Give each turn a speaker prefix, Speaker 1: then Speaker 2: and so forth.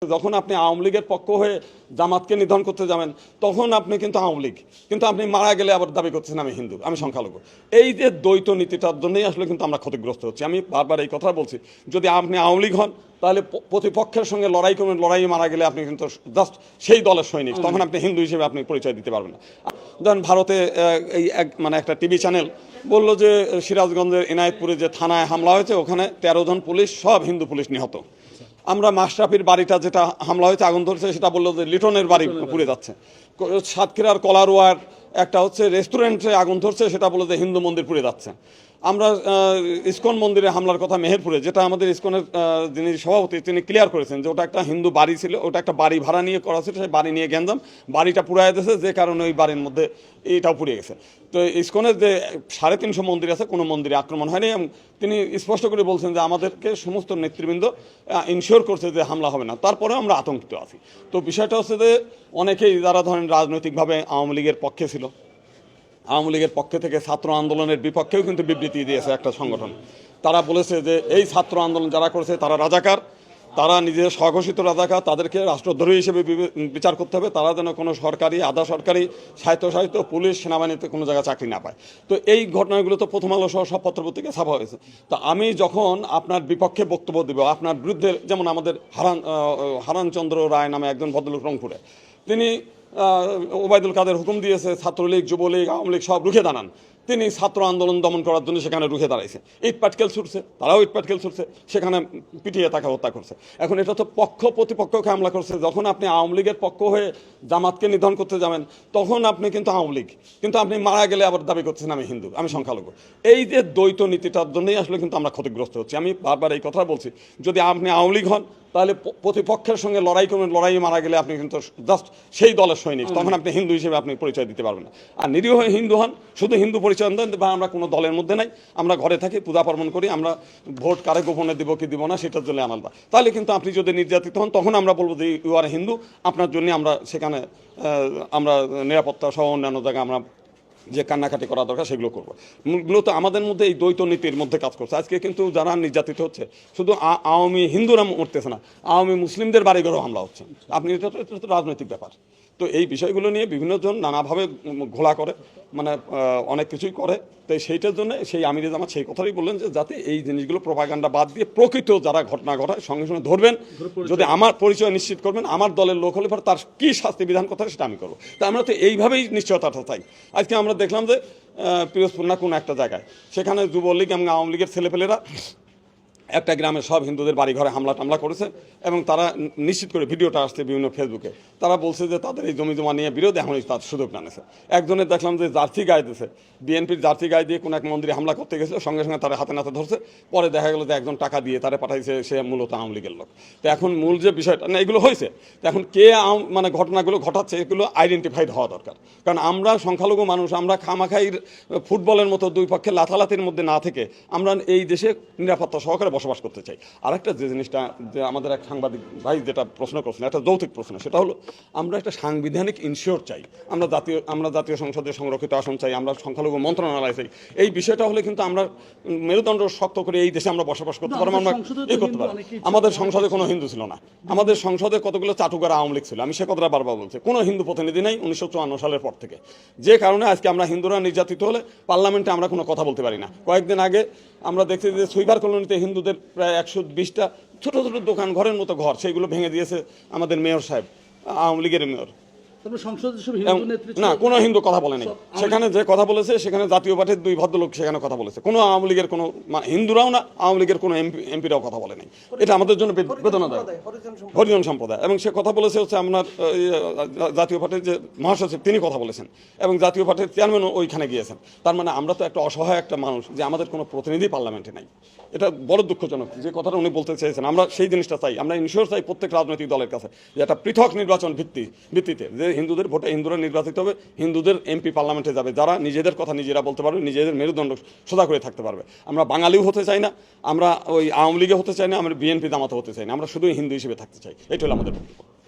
Speaker 1: যখন আপনি আওয়ামী লীগের পক্ষ হয়ে জামাতকে নিধন করতে যাবেন তখন আপনি কিন্তু আওয়ামী লীগ, কিন্তু আপনি মারা গেলে আবার দাবি করছেন আমি হিন্দু, আমি সংখ্যালঘু। এই যে দ্বৈত নীতিটার জন্যই আসলে কিন্তু আমরা ক্ষতিগ্রস্ত হচ্ছি। আমি বারবার এই কথা বলছি, যদি আপনি আওয়ামী লীগ হন তাহলে প্রতিপক্ষের সঙ্গে লড়াই করবেন, লড়াই মারা গেলে আপনি কিন্তু জাস্ট সেই দলের সৈনিক, তখন আপনি হিন্দু হিসেবে আপনি পরিচয় দিতে পারবেন না। ধরেন ভারতে এই একটা টিভি চ্যানেল বললো যে সিরাজগঞ্জের এনায়েতপুরে যে থানায় হামলা হয়েছে ওখানে 13 জন পুলিশ, সব হিন্দু পুলিশ নিহত। আমরা মাশরাফির বাড়িটা যেটা হামলা হয়েছে আগুন ধরছে সেটা বললো যে লিটনের বাড়ি পুড়ে যাচ্ছে। সাতক্ষীরার কলারোয়ার একটা রেস্টুরেন্টে আগুন ধরছে, সেটা বললো যে হিন্দু মন্দির পুড়ে যাচ্ছে। আমরা ইসকন মন্দিরে হামলার কথা মেহেরপুরে, যেটা আমাদের ইসকনের যিনি সভাপতি তিনি ক্লিয়ার করেছেন যে ওটা একটা হিন্দু বাড়ি ছিল, ওটা একটা বাড়ি ভাড়া নিয়ে করা ছিল, সেই বাড়ি নিয়ে গ্যাঞ্জাম, বাড়িটা পুড়ায় দিয়েছে, যে কারণে ওই বাড়ির মধ্যে এটাও পুড়ে গেছে। তো ইসকনের যে 350 মন্দির আছে কোনো মন্দিরে আক্রমণ হয়নি, এবং তিনি স্পষ্ট করে বলছেন যে আমাদেরকে সমস্ত নেতৃবৃন্দ ইনশিওর করছে যে হামলা হবে না, তারপরেও আমরা আতঙ্কিত আছি। তো বিষয়টা হচ্ছে যে অনেকেই যারা ধরেন রাজনৈতিকভাবে আওয়ামী লীগের পক্ষে ছিল, আওয়ামী লীগের পক্ষে থেকে ছাত্র আন্দোলনের বিপক্ষেও কিন্তু বিবৃতি দিয়েছে একটা সংগঠন। তারা বলেছে যে এই ছাত্র আন্দোলন যারা করেছে তারা রাজাকার, তারা নিজেদের স্বঘোষিত রাজাকার, তাদেরকে রাষ্ট্রদ্রোহী হিসেবে বিচার করতে হবে, তারা যেন কোনো সরকারি আধা সরকারি স্বায়ত্তশাসিত পুলিশ সেনাবাহিনীতে কোনো জায়গায় চাকরি না পায়। তো এই ঘটনাগুলো তো প্রথম আলো সহ সব পত্রপত্রিকায় ছাপা হয়েছে। তো আমি যখন আপনার বিপক্ষে বক্তব্য দেব, আপনার বিরুদ্ধে, যেমন আমাদের হারানচন্দ্র রায় নামে একজন ভদ্রলোক রংপুরে, তিনি ওবায়দুল কাদের হুকুম দিয়েছে ছাত্রলীগ, যুবলীগ, আওয়ামী লীগ সব রুখে দাঁড়ান। তিনি ছাত্র আন্দোলন দমন করার জন্য সেখানে রুখে দাঁড়াইছে, ইট পাটকেল ছুটছে, তারাও ইট পাটকেল ছুটছে, সেখানে পিটিয়ে তাকে হত্যা করছে। এখন এটা তো পক্ষ প্রতিপক্ষকে হামলা করছে। যখন আপনি আওয়ামী লীগের পক্ষ হয়ে জামাতকে নিধন করতে যাবেন তখন আপনি কিন্তু আওয়ামী লীগ, কিন্তু আপনি মারা গেলে আবার দাবি করছেন আমি হিন্দু, আমি সংখ্যালঘু। এই যে দ্বৈত নীতিটার জন্যই আসলে কিন্তু আমরা ক্ষতিগ্রস্ত হচ্ছি। আমি বারবার এই কথা বলছি, যদি আপনি আওয়ামী লীগ হন তাহলে প্রতিপক্ষের সঙ্গে লড়াই করবেন, লড়াই মারা গেলে আপনি কিন্তু জাস্ট সেই দলের সৈনিক, তখন আপনি হিন্দু হিসেবে আপনি পরিচয় দিতে পারবেন না। আর নিরীহ হিন্দু হন, শুধু হিন্দু পরিচয় দেন বা আমরা কোনো দলের মধ্যে নাই, আমরা ঘরে থাকি, পূজা পার্বণ করি, আমরা ভোট কারে গোপনে দিব কি দিব না সেটার জন্য আলাদা। তাহলে কিন্তু আপনি যদি নির্যাতিত হন তখন আমরা বলবো যে ইউ আর হিন্দু, আপনার জন্য আমরা সেখানে আমরা নিরাপত্তা সহ অন্যান্য জায়গায় আমরা যে কান্নাকাটি করা দরকার সেগুলো করবো। মূলত আমাদের মধ্যে এই দ্বৈত নীতির মধ্যে কাজ করছে। আজকে কিন্তু যারা নির্যাতিত হচ্ছে শুধু আওয়ামী হিন্দুরা মরতেছে না, আওয়ামী মুসলিমদের বাড়িঘরেও হামলা হচ্ছে। আপনি এটা তো রাজনৈতিক ব্যাপার। তো এই বিষয়গুলো নিয়ে বিভিন্ন জন নানাভাবে ঘোলা করে, মানে অনেক কিছুই করে। তো সেইটার জন্য সেই আমিরে জামাত সেই কথাই বললেন যে যাতে এই জিনিসগুলো প্রোপাগান্ডা বাদ দিয়ে প্রকৃত যারা ঘটনা ঘটায় সঙ্গে সঙ্গে ধরবেন, যদি আমার পরিচয় নিশ্চিত করবেন, আমার দলের লোক হলে পর তার কী শাস্তি বিধান কথা সেটা আমি করবো। তা আমরা তো এইভাবেই নিশ্চয়তাটা চাই। আজকে আমরা দেখলাম যে পিরোজপুর না কোন একটা জায়গায়, সেখানে যুবলীগ এবং আওয়ামী লীগের ছেলেপেলেরা একটা গ্রামের সব হিন্দুদের বাড়ি ঘরে হামলা টামলা করেছে, এবং তারা নিশ্চিত করে ভিডিওটা আসছে বিভিন্ন ফেসবুকে, তারা বলছে যে তাদের এই জমি জমা নিয়ে বিরোধ এখন তার সুযোগ টানেছে। একজনের দেখলাম যে জার্সি গায়ে দিয়েছে, বিএনপির জার্সি গায়ে দিয়ে কোনো এক মন্দিরে হামলা করতে গেছিল, সঙ্গে সঙ্গে তারা হাতে নাতে ধরছে, পরে দেখা গেলো যে একজন টাকা দিয়ে তারা পাঠাইছে, সে মূলত আওয়ামী লীগের লোক। তো এখন মূল যে বিষয়টা না এগুলো হয়েছে, তো এখন কে মানে ঘটনাগুলো ঘটাচ্ছে এগুলো আইডেন্টিফাইড হওয়া দরকার। কারণ আমরা সংখ্যালঘু মানুষ, আমরা খামাখাইর ফুটবলের মতো দুই পক্ষে লাথালাতির মধ্যে না থেকে আমরা এই দেশে নিরাপত্তা সহকারে বসবাস করতে চাই। আরেকটা যে জিনিসটা যে আমাদের এক সাংবাদিক ভাই যেটা প্রশ্ন করছেন, একটা যৌক্তিক প্রশ্ন, সেটা হলো আমরা একটা সাংবিধানিক ইনশিওর চাই, আমরা জাতীয় সংসদে সংরক্ষিত আসন চাই, আমরা সংখ্যালঘু মন্ত্রণালয় চাই। এই বিষয়টা হলে কিন্তু আমরা মেরুদণ্ড শক্ত করে এই দেশে আমরা বসবাস করতে পারবো, আমরা করতে পারবো। আমাদের সংসদে কোনো হিন্দু ছিল না, আমাদের সংসদে কতগুলো চাটুকার আওয়ামী লীগ ছিল, আমি সে কথাটা বারবার বলছি। কোনো হিন্দু প্রতিনিধি নেই 1954 সালের পর থেকে, যে কারণে আজকে আমরা হিন্দুরা নির্যাতিত হলে পার্লামেন্টে আমরা কোনো কথা বলতে পারি না। কয়েকদিন আগে আমরা দেখছি যে সুইপার কলোনিতে হিন্দুদের প্রায় 120টা ছোট ছোট দোকান, ঘরের মতো ঘর, সেইগুলো ভেঙে দিয়েছে আমাদের মেয়র সাহেব, আওয়ামী লীগের মেয়র। না, কোনো হিন্দু কথা বলেনি সেখানে, যে কথা বলেছে সেখানে জাতীয় পার্টির 2 ভদ্রলোক সেখানে কথা বলেছে, কোনো আওয়ামী লীগের কোনো হিন্দুরাও না, আওয়ামী লীগের কোনো এমপিরাও কথা বলেনি। এটা আমাদের জন্য বেদনাদায়ক, হরিজন সম্প্রদায়। এবং সে কথা বলেছে হচ্ছে আপনার জাতীয় পার্টির যে মহাসচিব তিনি কথা বলেছেন, এবং জাতীয় পার্টির চেয়ারম্যানও ওইখানে গিয়েছেন। তার মানে আমরা তো একটা অসহায় একটা মানুষ যে আমাদের কোনো প্রতিনিধি পার্লামেন্টে নাই। এটা বড় দুঃখজনক যে কথাটা উনি বলতে চেয়েছেন। আমরা সেই জিনিসটা চাই, আমরা ইনশিওর চাই প্রত্যেক রাজনৈতিক দলের কাছে যে একটা পৃথক নির্বাচন ভিত্তিতে, যে হিন্দুদের ভোটে হিন্দুরা নির্বাচিত হবে, হিন্দুদের এমপি পার্লামেন্টে যাবে, যারা নিজেদের কথা নিজেরা বলতে পারবে, নিজেদের মেরুদণ্ড সোজা করে থাকতে পারবে। আমরা বাঙালিও হতে চাই না, আমরা ওই আওয়ামী লীগে হতে চাই না, আমরা বিএনপি জামাতে হতে চাই না, আমরা শুধুই হিন্দু হিসেবে থাকতে চাই। এটা হলো আমাদের বক্তব্য।